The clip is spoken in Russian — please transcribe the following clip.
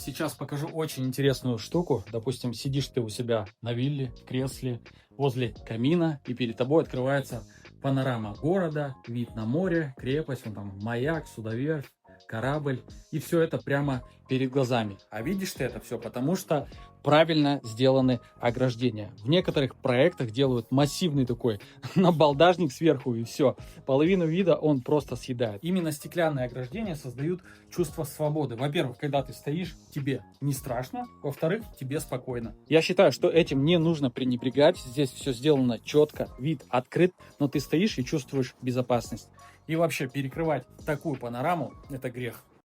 Сейчас покажу очень интересную штуку. Допустим, сидишь ты у себя на вилле, в кресле, возле камина, и перед тобой открывается панорама города, вид на море, крепость, вон там маяк, судоверфь, корабль. И все это прямо перед глазами. А видишь ты это все, потому что правильно сделаны ограждения. В некоторых проектах делают массивный такой набалдажник сверху, и все. Половину вида он просто съедает. Именно стеклянные ограждения создают чувство свободы. Во-первых, когда ты стоишь, тебе не страшно. Во-вторых, тебе спокойно. Я считаю, что этим не нужно пренебрегать. Здесь все сделано четко, вид открыт, но ты стоишь и чувствуешь безопасность. И вообще перекрывать такую панораму – это грех.